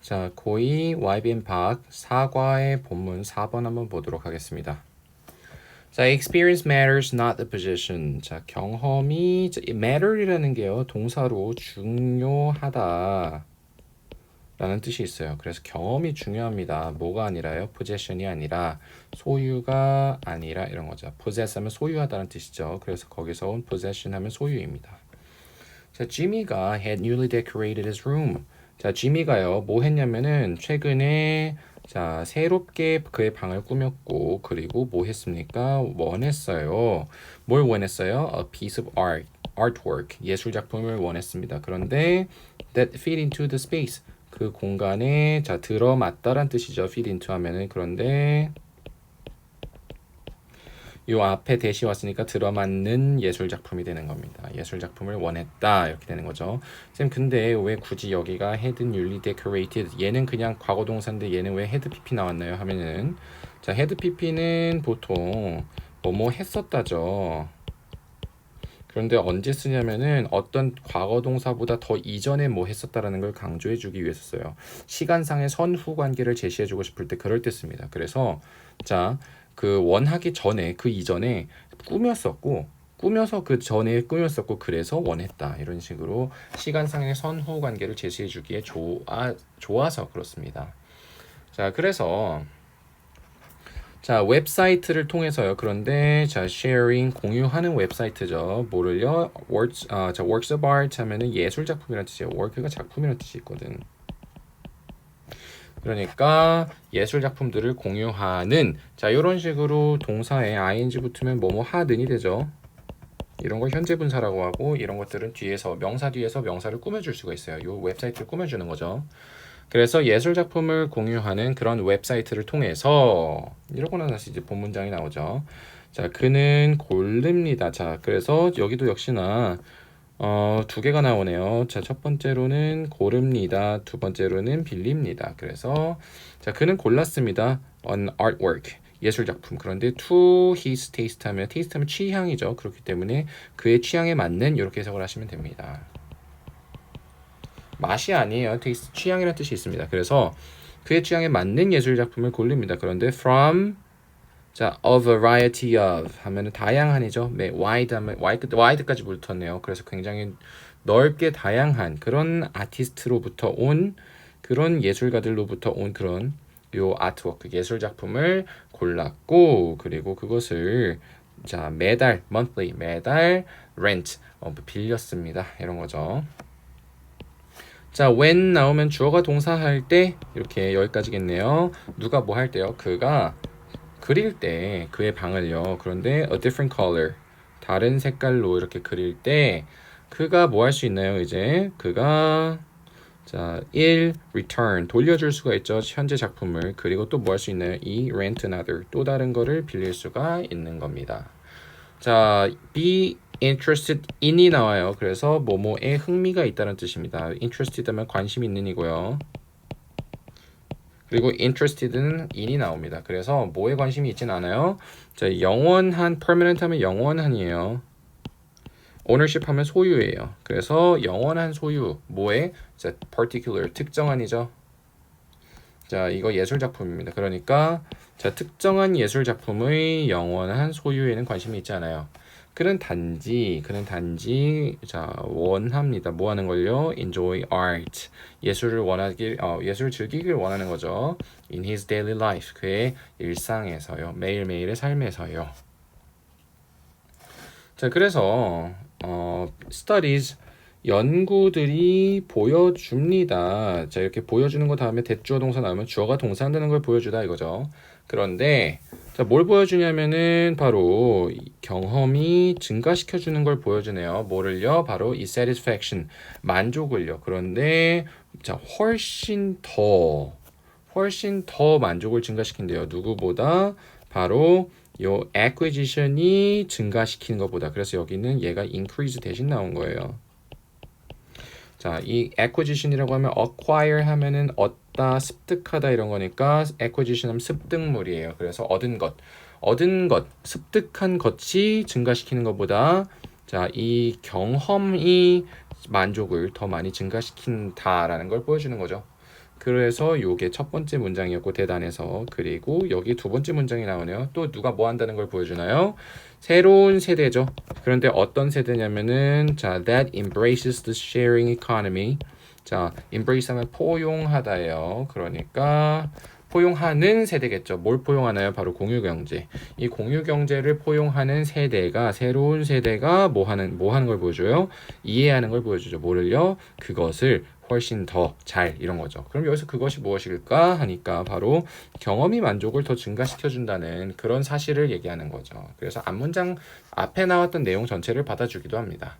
자, 고이 YBN 박 사과의 본문 4번 한번 보도록 하겠습니다. 자, experience matters not the position. 자, 경험이 matter이라는 게요. 동사로 중요하다 라는 뜻이 있어요. 그래서 경험이 중요합니다. 뭐가 아니라요? possession이 아니라 소유가 아니라 이런 거죠. possess 하면 소유하다는 뜻이죠. 그래서 거기서 온 possession 하면 소유입니다. 자, 지미가 had newly decorated his room. 자, 지미가요, 뭐 했냐면은 최근에 자, 새롭게 그의 방을 꾸몄고 그리고 뭐 했습니까? 원했어요. 뭘 원했어요? A piece of artwork, 예술 작품을 원했습니다. 그런데 that fit into the space, 그 공간에 자, 들어맞다란 뜻이죠. fit into 하면은. 그런데 요 앞에 대시 왔으니까 들어맞는 예술 작품이 되는 겁니다. 예술 작품을 원했다 이렇게 되는 거죠. 쌤, 근데 왜 굳이 여기가 had newly decorated, 얘는 그냥 과거 동사인데 얘는 왜 had pp 나왔나요? 하면은 자, had pp는 보통 뭐뭐 했었다죠. 그런데 언제 쓰냐면은 어떤 과거 동사보다 더 이전에 뭐 했었다라는 걸 강조해 주기 위해서 써요. 시간상의 선후 관계를 제시해 주고 싶을 때 그럴 때 씁니다. 그래서 자, 그 원하기 전에 그 이전에 꾸며서 그 전에 꾸몄었고 그래서 원했다 이런 식으로 시간상의 선후 관계를 제시해 주기에 좋아서 그렇습니다. 자, 그래서 자, 웹사이트를 통해서요. 그런데 자, sharing 공유하는 웹사이트죠. 뭐를요? works of art 하면은 예술 작품이라는 뜻이에요. work가 작품이라는 뜻이 있거든. 그러니까 예술 작품들을 공유하는, 자, 이런 식으로 동사에 ing 붙으면 뭐뭐 하는이 되죠. 이런 걸 현재 분사라고 하고, 이런 것들은 뒤에서 명사 뒤에서 명사를 꾸며줄 수가 있어요. 이 웹사이트를 꾸며주는 거죠. 그래서 예술 작품을 공유하는 그런 웹사이트를 통해서 이러고 나서 이제 본 문장이 나오죠. 자, 그는 고릅니다. 자, 그래서 여기도 역시나 두 개가 나오네요. 자, 첫 번째로는 고릅니다. 두 번째로는 빌립니다. 그래서 자, 그는 골랐습니다. An artwork, 예술 작품. 그런데 to his taste 하면 taste 하면 취향이죠. 그렇기 때문에 그의 취향에 맞는 이렇게 해석을 하시면 됩니다. 맛이 아니에요. taste, 취향이라는 뜻이 있습니다. 그래서 그의 취향에 맞는 예술 작품을 고릅니다. 그런데 from 자, a variety of 하면은 다양한이죠. 네, wide 하면 wide까지 붙었네요. 그래서 굉장히 넓게 다양한 그런 아티스트로부터 온 그런 예술가들로부터 온 그런 요 아트워크 예술 작품을 골랐고 그리고 그것을 자, 매달 monthly 매달 rent 빌렸습니다. 이런 거죠. 자, when 나오면 주어가 동사할 때 이렇게 여기까지겠네요. 누가 뭐 할 때요? 그가 그릴 때 그의 방을요. 그런데 a different color, 다른 색깔로 이렇게 그릴 때 그가 뭐 할 수 있나요? 이제 그가 자, 1. return, 돌려줄 수가 있죠. 현재 작품을. 그리고 또 뭐 할 수 있나요? 2. rent another, 또 다른 거를 빌릴 수가 있는 겁니다. 자, be interested in이 나와요. 그래서 뭐뭐에 흥미가 있다는 뜻입니다. interested 하면 관심 있는 이고요. 그리고 interested는 in이 나옵니다. 그래서 뭐에 관심이 있진 않아요. 자, 영원한 permanent 하면 영원한이에요. ownership 하면 소유예요. 그래서 영원한 소유 뭐에? 자, particular 특정한이죠. 자, 이거 예술 작품입니다. 그러니까 자, 특정한 예술 작품의 영원한 소유에는 관심이 있지 않아요. 그는 단지 자, 원합니다. 뭐 하는 걸요? enjoy art, 예술을 즐기길 원하는 거죠. in his daily life, 그의 일상에서요. 매일매일의 삶에서요. 자, 그래서 studies 연구들이 보여줍니다. 자, 이렇게 보여주는 거 다음에 대주어 동사 나오면 주어가 동사한다는 걸 보여주다 이거죠. 그런데 자, 뭘 보여주냐면은 바로 경험이 증가시켜주는 걸 보여주네요. 뭐를요? 바로 이 satisfaction, 만족을요. 그런데 자, 훨씬 더 만족을 증가시킨대요. 누구보다? 바로 요 acquisition이 증가시키는 것보다. 그래서 여기는 얘가 increase 대신 나온 거예요. 자, 이 acquisition이라고 하면 acquire 하면은 얻다, 습득하다 이런 거니까 acquisition 하면 습득물이에요. 그래서 얻은 것, 습득한 것이 증가시키는 것보다 자, 이 경험이 만족을 더 많이 증가시킨다라는 걸 보여주는 거죠. 그래서 요게 첫 번째 문장이었고 대단해서 그리고 여기 두 번째 문장이 나오네요. 또 누가 뭐 한다는 걸 보여주나요? 새로운 세대죠. 그런데 어떤 세대냐면은 자 that embraces the sharing economy. 자 embrace 하면 포용하다예요. 그러니까 포용하는 세대겠죠. 뭘 포용하나요? 바로 공유경제. 이 공유경제를 포용하는 세대가 새로운 세대가 뭐 하는 걸 보여줘요? 이해하는 걸 보여주죠. 뭐를요? 그것을 훨씬 더 잘 이런 거죠. 그럼 여기서 그것이 무엇일까 하니까 바로 경험이 만족을 더 증가시켜 준다는 그런 사실을 얘기하는 거죠. 그래서 앞문장 앞에 나왔던 내용 전체를 받아주기도 합니다.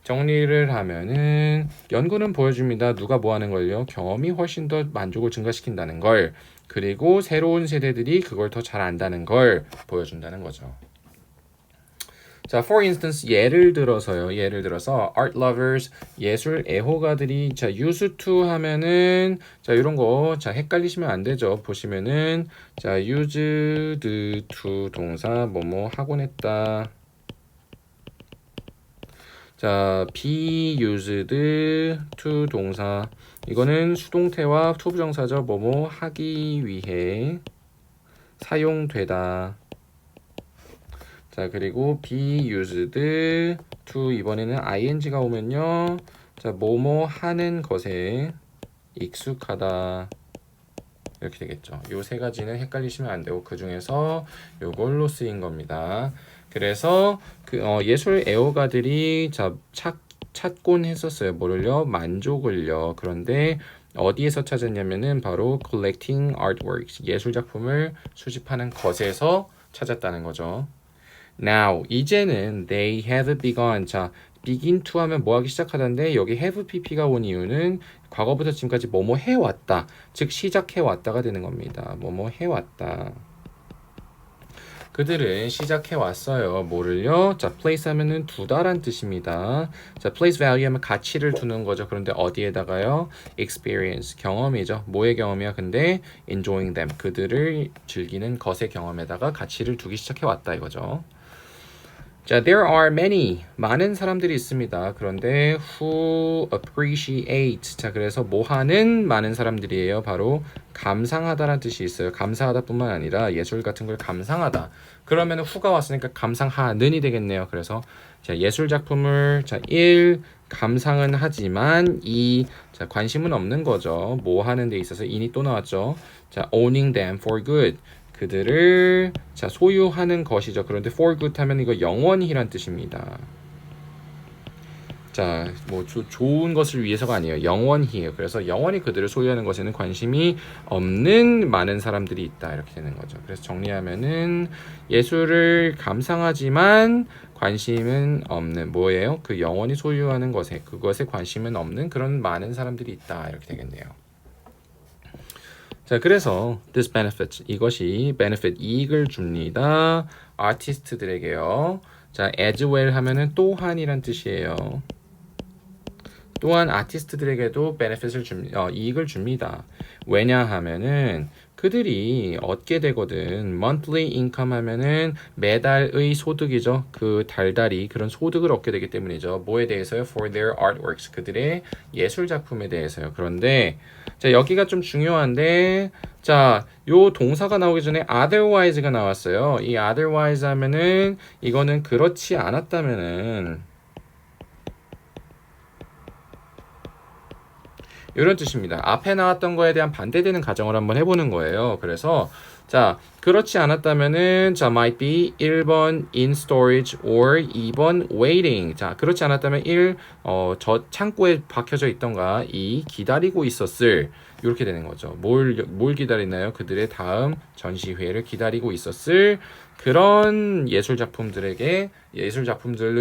정리를 하면은 연구는 보여줍니다. 누가 뭐 하는 걸요? 경험이 훨씬 더 만족을 증가시킨다는 걸 그리고 새로운 세대들이 그걸 더 잘 안다는 걸 보여준다는 거죠. 자, for instance 예를 들어서 art lovers 예술 애호가들이 자 used to 하면은 자 이런 거 자 헷갈리시면 안 되죠. 보시면은 자 used to 동사 뭐뭐 하곤 했다. 자 be used to 동사 이거는 수동태와 투부정사죠. 뭐뭐 하기 위해 사용되다. 자 그리고 be used to 이번에는 ing가 오면요 자 뭐뭐 하는 것에 익숙하다 이렇게 되겠죠. 요 세 가지는 헷갈리시면 안 되고 그 중에서 요걸로 쓰인 겁니다. 그래서 그 예술 애호가들이 자 찾곤 했었어요. 뭐를요? 만족을요. 그런데 어디에서 찾았냐면은 바로 collecting artworks 예술 작품을 수집하는 것에서 찾았다는 거죠. Now 이제는 they have begun 자 begin to 하면 뭐 하기 시작하던데 여기 have pp가 온 이유는 과거부터 지금까지 뭐뭐 해왔다 즉 시작해왔다가 되는 겁니다. 뭐뭐 해왔다 그들은 시작해왔어요. 뭐를요? 자 place 하면은 두다란 뜻입니다. 자 place value 하면 가치를 두는 거죠. 그런데 어디에다가요? experience 경험이죠. 뭐의 경험이야? 근데 enjoying them 그들을 즐기는 것의 경험에다가 가치를 두기 시작해왔다 이거죠. 자, there are many 많은 사람들이 있습니다. 그런데 who appreciate 자 그래서 뭐 하는 많은 사람들이에요. 바로 감상하다라는 뜻이 있어요. 감사하다뿐만 아니라 예술 같은 걸 감상하다. 그러면 who가 왔으니까 감상하는이 되겠네요. 그래서 자 예술 작품을 자 1 감상은 하지만 2 자 관심은 없는 거죠. 뭐 하는 데 있어서 in이 또 나왔죠. 자 owning them for good 그들을 자 소유하는 것이죠. 그런데 for good 하면 이거 영원히란 뜻입니다. 자, 뭐 좋은 것을 위해서가 아니에요. 영원히예요. 그래서 영원히 그들을 소유하는 것에는 관심이 없는 많은 사람들이 있다. 이렇게 되는 거죠. 그래서 정리하면은 예술을 감상하지만 관심은 없는 뭐예요? 그 영원히 소유하는 것에 그것에 관심은 없는 그런 많은 사람들이 있다. 이렇게 되겠네요. 자, 그래서 this benefit 이것이 benefit 이익을 줍니다. 아티스트들에게요. 자, as well 하면은 또한이란 뜻이에요. 또한 아티스트들에게도 benefit을 이익을 줍니다. 왜냐하면은 그들이 얻게 되거든. monthly income 하면은 매달의 소득이죠. 그 달달이 그런 소득을 얻게 되기 때문이죠. 뭐에 대해서요? For their artworks. 그들의 예술 작품에 대해서요. 그런데 자, 여기가 좀 중요한데 자, 요 동사가 나오기 전에 otherwise가 나왔어요. 이 otherwise 하면은 이거는 그렇지 않았다면은 이런 뜻입니다. 앞에 나왔던 거에 대한 반대되는 가정을 한번 해보는 거예요. 그래서 자 그렇지 않았다면은 자 might be 1번 in storage or 2번 waiting. 자 그렇지 않았다면 1 저 창고에 박혀져 있던가 2 기다리고 있었을 이렇게 되는 거죠. 뭘 기다리나요? 그들의 다음 전시회를 기다리고 있었을 그런 예술 작품들을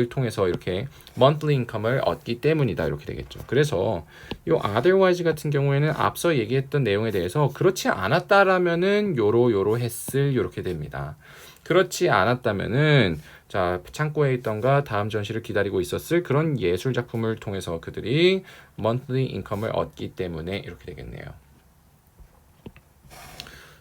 통해서 이렇게 monthly income을 얻기 때문이다 이렇게 되겠죠. 그래서 이 otherwise 같은 경우에는 앞서 얘기했던 내용에 대해서 그렇지 않았다라면은 요로 했을 이렇게 됩니다. 그렇지 않았다면은 자 창고에 있던가 다음 전시를 기다리고 있었을 그런 예술 작품을 통해서 그들이 monthly income을 얻기 때문에 이렇게 되겠네요.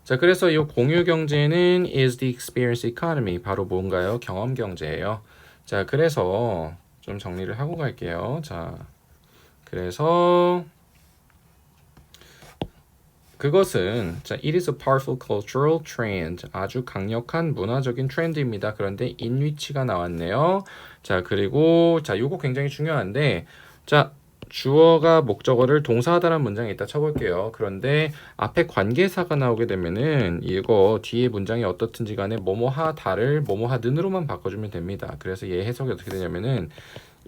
자, 그래서 이 공유 경제는 is the experience economy. 바로 뭔가요? 경험 경제예요. 자, 그래서 좀 정리를 하고 갈게요. 자, 그래서 그것은 자, it is a powerful cultural trend. 아주 강력한 문화적인 트렌드입니다. 그런데 in which가 나왔네요. 자, 그리고 자, 요거 굉장히 중요한데 자, 주어가 목적어를 동사하다라는 문장에 있다 쳐볼게요. 그런데 앞에 관계사가 나오게 되면은 이거 뒤에 문장이 어떻든지 간에 뭐뭐하다를 뭐뭐하는으로만 바꿔주면 됩니다. 그래서 얘 해석이 어떻게 되냐면은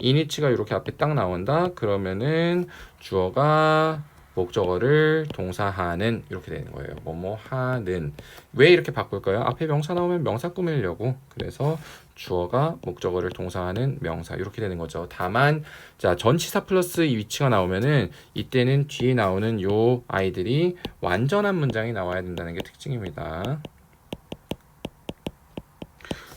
in이치가 이렇게 앞에 딱 나온다. 그러면은 주어가 목적어를 동사하는 이렇게 되는 거예요. 뭐뭐하는. 왜 이렇게 바꿀까요? 앞에 명사 나오면 명사 꾸미려고. 그래서 주어가 목적어를 동사하는 명사 이렇게 되는 거죠. 다만 자 전치사 플러스 이 위치가 나오면은 이때는 뒤에 나오는 요 아이들이 완전한 문장이 나와야 된다는 게 특징입니다.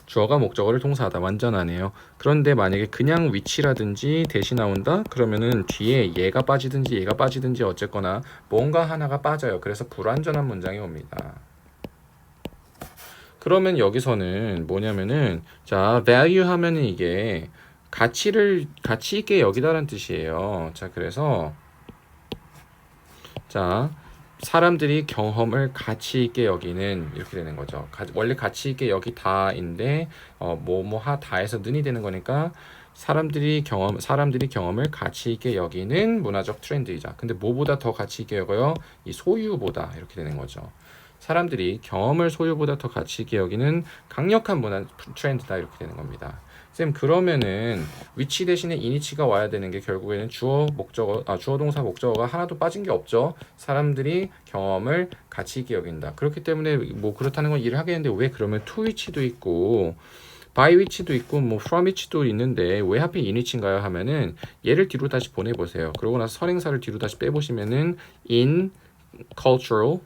주어가 목적어를 동사하다 완전하네요. 그런데 만약에 그냥 위치라든지 대시 나온다 그러면은 뒤에 얘가 빠지든지 어쨌거나 뭔가 하나가 빠져요. 그래서 불완전한 문장이 옵니다. 그러면 여기서는 뭐냐면은 자 value 하면은 이게 가치 있게 여기다라는 뜻이에요. 자 그래서 자 사람들이 경험을 가치 있게 여기는 이렇게 되는 거죠. 원래 가치 있게 여기다인데 뭐뭐하다에서 는이 되는 거니까 사람들이 경험을 가치 있게 여기는 문화적 트렌드이자. 근데 뭐보다 더 가치 있게 여겨요? 이 소유보다 이렇게 되는 거죠. 사람들이 경험을 소유보다 더 가치 있게 여기는 강력한 문화 트렌드다 이렇게 되는 겁니다. 쌤 그러면은 위치 대신에 인이치가 와야 되는 게 결국에는 주어 동사 목적어가 하나도 빠진 게 없죠. 사람들이 경험을 가치 있게 여긴다. 그렇기 때문에 뭐 그렇다는 건 일을 하겠는데 왜 그러면 to 위치도 있고 by 위치도 있고 뭐 from 위치도 있는데 왜 하필 in 위치인가요 하면은 얘를 뒤로 다시 보내보세요. 그러고 나서 선행사를 뒤로 다시 빼보시면은 in a cultural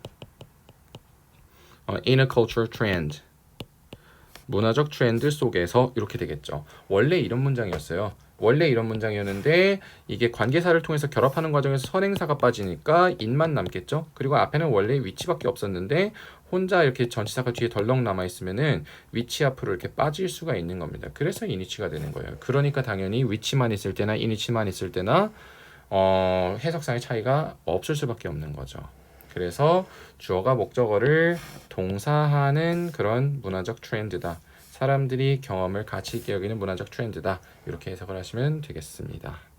trend 문화적 트렌드 속에서 이렇게 되겠죠. 원래 이런 문장이었는데 이게 관계사를 통해서 결합하는 과정에서 선행사가 빠지니까 in만 남겠죠. 그리고 앞에는 원래 위치밖에 없었는데 혼자 이렇게 전치사가 뒤에 덜렁 남아 있으면은 위치 앞으로 이렇게 빠질 수가 있는 겁니다. 그래서 in이치가 되는 거예요. 그러니까 당연히 위치만 있을 때나 in이치만 있을 때나 해석상의 차이가 없을 수밖에 없는 거죠. 그래서 주어가 목적어를 동사하는 그런 문화적 트렌드다. 사람들이 경험을 가치 있게 여기는 문화적 트렌드다. 이렇게 해석을 하시면 되겠습니다.